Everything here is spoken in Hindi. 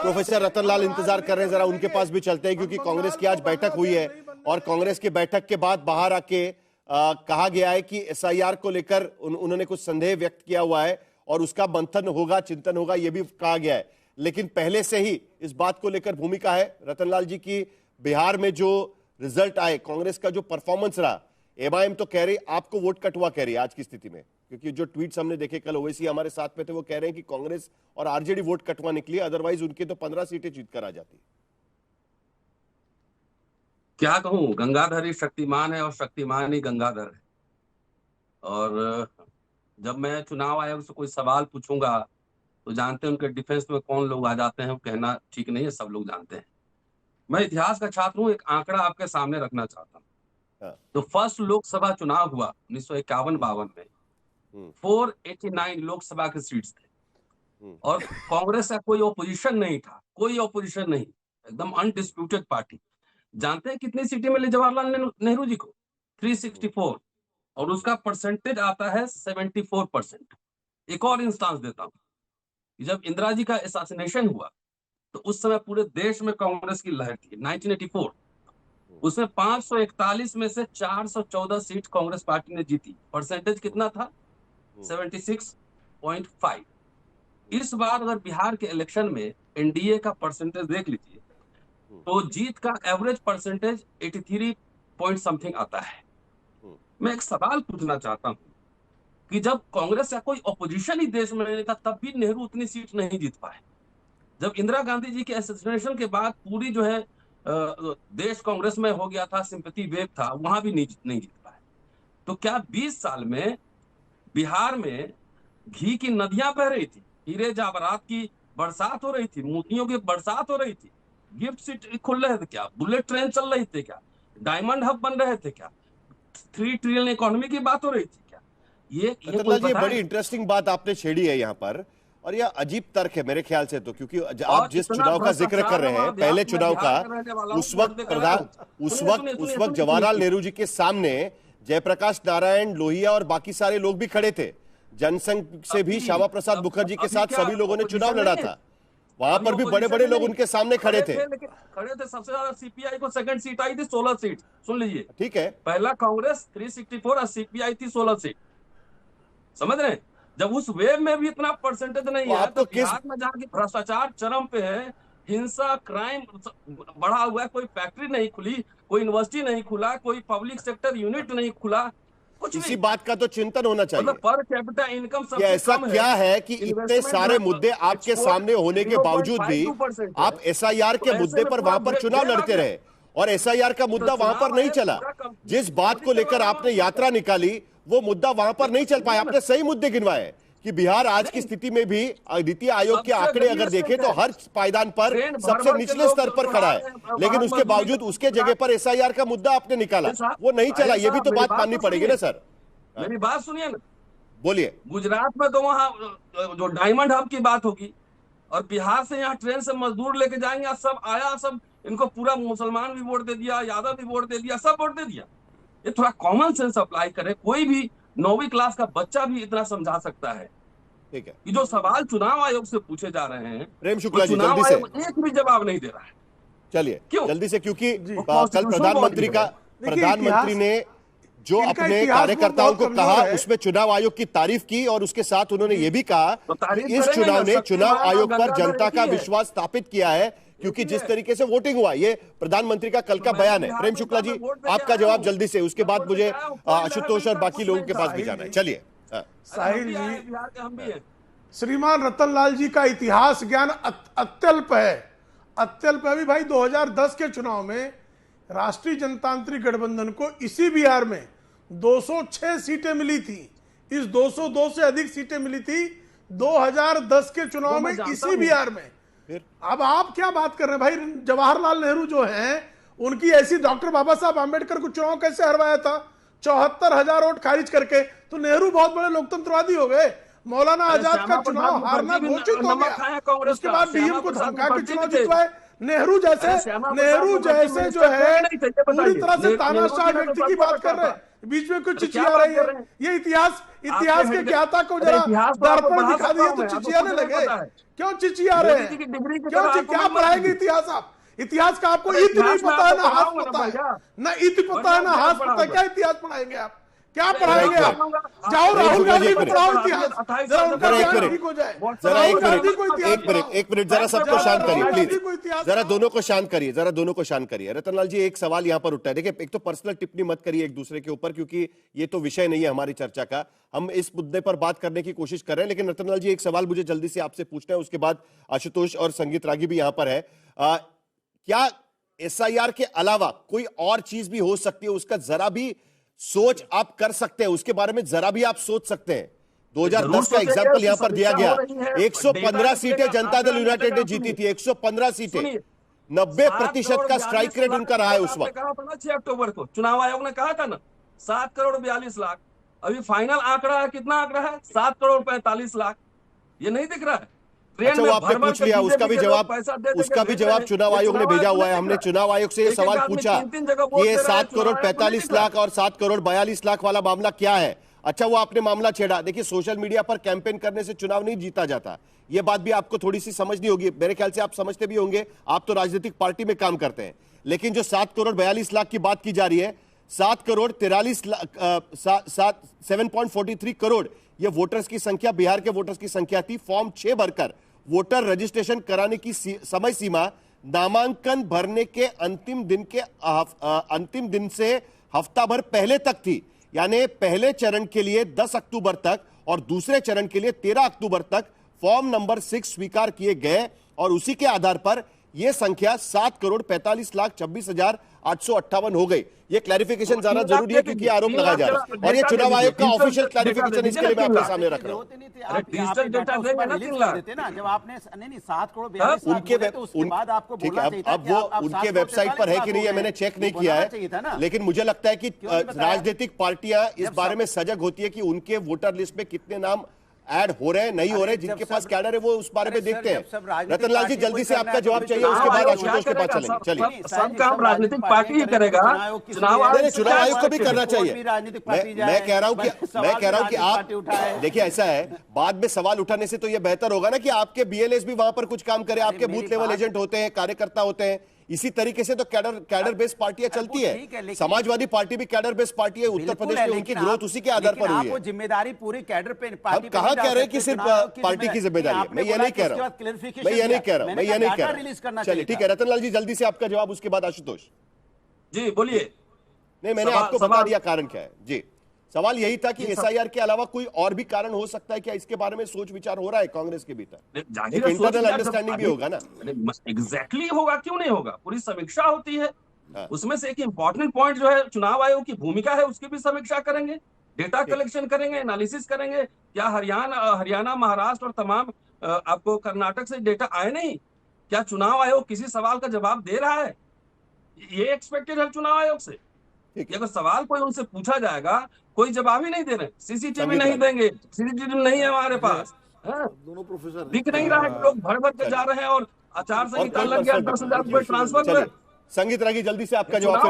प्रोफेसर रतनलाल इंतजार कर रहे हैं, जरा उनके पास भी चलते हैं, क्योंकि कांग्रेस की आज बैठक हुई है और कांग्रेस की बैठक के बाद बाहर आके कहा गया है कि एसआईआर को लेकर उन्होंने कुछ संदेह व्यक्त किया हुआ है और उसका मंथन होगा, चिंतन होगा, यह भी कहा गया है। लेकिन पहले से ही इस बात को लेकर भूमिका है रतनलाल जी की। बिहार में जो रिजल्ट आए, कांग्रेस का जो परफॉर्मेंस रहा, एमआईएम तो कह रही आपको वोट कट हुआ कह रही है आज की स्थिति में, क्योंकि जो ट्वीट्स हमने देखे कल ओवैसी हमारे साथ में थे, वो कह रहे हैं कि कांग्रेस और आरजेडी वोट कटवा निकली, अदरवाइज उनके तो 15 सीटें जीत कर आ जाती। क्या कहूं, गंगाधर ही शक्तिमान है और शक्तिमान ही गंगाधर है। और जब मैं चुनाव आयोग से कोई सवाल पूछूंगा तो जानते हैं उनके डिफेंस में कौन लोग आ जाते हैं, वो कहना ठीक नहीं है, सब लोग जानते हैं। मैं इतिहास का छात्र हूं, एक आंकड़ा आपके सामने रखना चाहता हूं। तो फर्स्ट लोकसभा चुनाव हुआ 1951-52 में, 489 लोकसभा के सीट्स थे और कांग्रेस का कोई ओपोजिशन नहीं था, कोई ओपोजिशन नहीं, एकदम अनडिस्प्यूटेड पार्टी। जानते हैं कितनी सीटें मिली जवाहरलाल नेहरू जी को? 364, और उसका परसेंटेज आता है 74%। एक और इंस्टांस देता हूं, जब इंदिरा जी का असैसिनेशन हुआ तो उस समय पूरे देश में कांग्रेस की लहर थी। 1984 उसमें 541 में से 414 सीट कांग्रेस पार्टी ने जीती। परसेंटेज कितना था? 76.5। इस बार अगर बिहार के इलेक्शन में एनडीए का परसेंटेज देख लीजिए तो जीत का एवरेज परसेंटेज 83 पॉइंट समथिंग आता है। मैं एक सवाल पूछना चाहता हूं कि जब कांग्रेस का कोई ऑपोजिशन ही देश में नहीं था, तब भी नेहरू उतनी सीट नहीं जीत पाए। जब इंदिरा गांधी जी के असैसिनेशन के बाद पूरी जो है देश कांग्रेस में हो गया था, सिंपैथी वेव था, वहां भी नहीं जीत पाए। तो क्या 20 साल में बिहार में घी की नदियां बह रही थी, हीरे जवाहरात की बरसात हो रही थी, मोतियों की बरसात हो रही थी, गिफ्ट सिटी खुल रहे थे क्या, बुलेट ट्रेन चल रही थी क्या, डायमंड हब बन रहे थे क्या, 3 ट्रिलियन इकोनॉमी की बात हो रही थी क्या? ये बड़ी इंटरेस्टिंग बात आपने छेड़ी है यहाँ पर, और यह अजीब तर्क है मेरे ख्याल से तो, क्योंकि आप जिस चुनाव का जिक्र कर रहे हैं, पहले चुनाव का, उस वक्त जवाहरलाल नेहरू जी के सामने जयप्रकाश नारायण, लोहिया और बाकी सारे लोग भी खड़े थे। जनसंघ से भी श्यामा प्रसाद मुखर्जी के साथ सभी लोगों ने चुनाव लड़ा था, वहां पर भी बड़े बड़े लोग उनके सामने खड़े थे। सबसे ज्यादा सीपीआई को सेकंड सीट आई थी, 16 सीट। सुन लीजिए, ठीक है, पहला कांग्रेस 364 और सीपीआई थी 16 सीट। समझ रहे हैं? जब उस वेव में भी इतना परसेंटेज नहीं है तो बिहार में जहाँ की भ्रष्टाचार चरम पे है, हिंसा, क्राइम बढ़ा हुआ है, कोई फैक्ट्री नहीं खुली, कोई यूनिवर्सिटी नहीं खुला, कोई पब्लिक सेक्टर यूनिट नहीं खुला, कुछ इसी बात का तो चिंतन होना चाहिए। मतलब पर कैपिटा इनकम सबसे ऐसा क्या है कि इतने सारे मुद्दे आपके सामने होने के बावजूद भी आप एसआईआर के मुद्दे पर वहां पर चुनाव लड़ते रहे और एसआईआर का मुद्दा वहां पर नहीं चला। जिस बात को लेकर आपने यात्रा निकाली वो मुद्दा वहां पर नहीं चल पाया। आपने सही मुद्दे गिनवाए कि बिहार आज की स्थिति में भी नीति आयोग के आंकड़े अगर देखें तो हर पायदान पर सबसे निचले स्तर पर खड़ा है, लेकिन उसके बावजूद उसके जगह पर एसआईआर का मुद्दा आपने निकाला, वो नहीं चला। ये भी तो बात माननी पड़ेगी ना सर। मेरी बात सुनिए ना, बोलिए। गुजरात में तो वहां जो डायमंड हब की बात होगी और बिहार से यहाँ ट्रेन से मजदूर लेके जाएंगे, सब आया, सब इनको पूरा मुसलमान भी वोट दे दिया, यादव भी वोट दे दिया, सब वोट दे दिया। ये थोड़ा कॉमन सेंस अप्लाई करे, कोई भी 9वीं क्लास का बच्चा भी इतना समझा सकता है। ठीक है, कि जो सवाल चुनाव आयोग से पूछे जा रहे हैं, प्रेम शुक्ला जी जल्दी से, एक भी जवाब नहीं दे रहा है। चलिए जल्दी से, क्योंकि कल प्रधानमंत्री ने जो अपने कार्यकर्ताओं को कहा उसमें चुनाव आयोग की तारीफ की और उसके साथ उन्होंने ये भी कहा कि इस चुनाव ने चुनाव आयोग पर जनता का विश्वास स्थापित किया है, क्योंकि जिस तरीके से वोटिंग हुआ। ये प्रधानमंत्री का कल का बयान है। प्रेम शुक्ला जी आपका जवाब जल्दी से, उसके बाद मुझे आशुतोष और बाकी लोगों के पास भी जाना है। चलिए साहिल जी, श्रीमान रतनलाल जी का इतिहास ज्ञान अत्यल्प है, अत्यल्प है। अभी भाई 2010 के चुनाव में राष्ट्रीय जनतांत्रिक गठबंधन को इसी बिहार में 206 सीटें मिली थी। इस 202 से अधिक सीटें मिली थी 2010 के चुनाव में इसी बिहार में। अब आप क्या बात कर रहे हैं भाई? जवाहरलाल नेहरू जो हैं, उनकी ऐसी डॉक्टर बाबा साहब आंबेडकर को चुनाव कैसे हरवाया था 74,000 वोट खारिज करके? तो नेहरू बहुत बड़े लोकतंत्रवादी हो गए। मौलाना आजाद का चुनाव हारना घोषित हो गया, उसके बाद डीएम को धमका के चुनाव जितवाए। नेहरू जैसे जो है पूरी तरह से तानाशाह व्यक्ति की बात कर रहे हैं। बीच में कुछ अरे क्या चिचिया बात रही कर है? रहे हैं? ये इतिहास के ज्ञाता को अरे जरा इतिहास तो आपको दर्पण पढ़ा दिखा सकता दिए हूं तो मैं, आपको चिचियाने खुद नहीं लगे। पता है। क्यों चिचिया रहे अंग्रेजी की हैं? डिग्री की क्यों तरह आपको क्या नहीं पढ़ाएंगे पढ़ाएंगे। इतिहास आप? इतिहास का आपको अरे इत नहीं इतिहास में पता है, आपको ना हाथ पढ़ाऊंगा ना पता है, भैया। ना इत पता है, ना बढ़िया हाथ इतिहास पता है। क्या पढ़ाऊंगा। इतिहास पढ़ाएंगे आप? क्या अरे पढ़ाएंगे एक आप? मिनट। जाओ अरे राहुल एक गांधी मिनट, को एक पढ़ाओ मिनट। इतिहास, 28 जरा साल उनका जरा एक ज्ञान मिनट। ठीक हो जाए। जरा राहुल एक गांधी मिनट, को इतिहास एक मिनट, पढ़ाओ। एक मिनट, जरा सबको शांत करिए राहुल गांधी प्लीज। को इतिहास जरा पढ़ाओ। दोनों को शांत करिए, जरा दोनों को शांत करिए। रतनलाल जी, एक सवाल यहां पर उठता है। देखिए, एक तो पर्सनल टिप्पणी मत करिए एक दूसरे के ऊपर, क्योंकि ये तो विषय नहीं है हमारी चर्चा का। हम इस मुद्दे पर बात करने की कोशिश कर रहे हैं। लेकिन रतनलाल जी, एक सवाल मुझे जल्दी से आपसे पूछना है, उसके बाद आशुतोष और संगीत रागी भी यहां पर है। क्या एसआईआर के अलावा कोई और चीज भी हो सकती है? उसका जरा भी सोच आप कर सकते हैं, उसके बारे में जरा भी आप सोच सकते हैं? 2010 का एग्जाम्पल यहां पर दिया गया। 115 सीटें जनता दल यूनाइटेड ने जीती थी, 115 सीटें, 90% का स्ट्राइक रेट उनका रहा है उस वक्त। कहा था ना 6 अक्टूबर को चुनाव आयोग ने कहा था ना 7 करोड़ 42 लाख। अभी फाइनल आंकड़ा है, कितना आंकड़ा है? 7 करोड़ 45 लाख। ये नहीं दिख रहा है? अच्छा, वो आपने पूछ लिया, उसका भी जवाब चुनाव आयोग ने भेजा हुआ है। हमने चुनाव आयोग से ये सवाल पूछा कि ये 7 करोड़ 45 लाख और 7 करोड़ 42 लाख वाला मामला क्या है। अच्छा, वो आपने मामला छेड़ा। देखिए, सोशल मीडिया पर कैंपेन करने से चुनाव नहीं जीता जाता, ये बात भी आपको थोड़ी सी समझनी होगी। मेरे ख्याल से आप समझते भी होंगे, आप तो राजनीतिक पार्टी में काम करते हैं। लेकिन जो 7 करोड़ 42 लाख की बात की जा रही है, 7 करोड़ 43 लाख 7.43 करोड़ ये वोटर्स की संख्या, बिहार के वोटर्स की संख्या थी। फॉर्म 6 भरकर वोटर रजिस्ट्रेशन कराने की समय सीमा नामांकन भरने के अंतिम दिन से हफ्ता भर पहले तक थी। यानी पहले चरण के लिए 10 अक्टूबर तक और दूसरे चरण के लिए 13 अक्टूबर तक फॉर्म नंबर 6 स्वीकार किए गए, और उसी के आधार पर यह संख्या 7 करोड़ 45 लाख 26,858 हो गई। ये क्लैरिफिकेशन जाना जरूरी है, क्योंकि आरोप लगाया जा रहा है, और ये चुनाव आयोग का ऑफिशियल क्लैरिफिकेशन, इसके लिए मैं आपके सामने रख रहा हूं। डिजिटल डेटा देंगे ना 3 लाख। जब आपने नहीं 7 करोड़ 42 लाख उनके बोले तो उसके बाद आपको ठीक बोलना है, चाहिए था अब कि वो आप उनके 7 करोड़ वेबसाइट पर है कि नहीं है, मैंने चेक नहीं किया है। लेकिन मुझे लगता है कि राजनीतिक पार्टियां इस बारे में सजग होती है कि उनके वोटर लिस्ट में कितने नाम ऐड हो रहे हैं, नहीं हो रहे। जिनके पास कैडर है वो उस बारे में देखते हैं। रतनलाल जी, जल्दी से आपका जवाब चाहिए, उसके बाद आशुतोष के पास चलेंगे। चलिए, सब काम राजनीतिक पार्टी ही करेगा। चुनाव आयोग को भी करना चाहिए। मैं कह रहा हूं कि आप देखिए, ऐसा है, बाद में सवाल उठाने से तो यह बेहतर होगा ना कि आपके बीएलएस भी वहां पर कुछ काम करे। आपके बूथ लेवल एजेंट होते हैं, कार्यकर्ता होते हैं। इसी तरीके से तो कैडर बेस्ड पार्टियां चलती है। समाजवादी पार्टी भी कैडर बेस्ड पार्टी है। उत्तर प्रदेश में उनकी ग्रोथ उसी के आधार पर हुई है। जिम्मेदारी पूरी कैडर पे हम कहां कह रहे हैं कि सिर्फ पार्टी की जिम्मेदारी है? मैं ये नहीं कह रहा हूं। चलिए, ठीक है रतनलाल जी, जल्दी से आपका जवाब, उसके बाद आशुतोष जी बोलिए। नहीं, मैंने आपको बता दिया कारण क्या है जी। सवाल यही था कि एसआईआर के अलावा कोई और भी कारण हो सकता है क्या? इसके बारे में सोच विचार हो रहा है कांग्रेस के भीतर? इंटरनल अंडरस्टैंडिंग भी होगा ना? एग्जैक्टली होगा, क्यों नहीं होगा? पूरी समीक्षा होती है। उसमें से एक इंपॉर्टेंट पॉइंट जो है चुनाव आयोग की भूमिका है, उसकी भी समीक्षा करेंगे, डेटा कलेक्शन करेंगे, एनालिसिस करेंगे। क्या हरियाणा, महाराष्ट्र और तमाम आपको कर्नाटक से डेटा आए नहीं? क्या चुनाव आयोग किसी सवाल का जवाब दे रहा है? ये एक्सपेक्टेड है चुनाव आयोग से। अगर सवाल कोई उनसे पूछा जाएगा, कोई जवाब ही नहीं दे रहे, सीसीटीवी नहीं देंगे, सीसीटीवी नहीं है हमारे पास, दोनों प्रोफेसर दिख नहीं रहा है कि लोग भर भर के जा रहे हैं और आचार संहिता लग गया, 10,000 रुपए ट्रांसफर। संगीत रागी, जल्दी से आपका जवाब।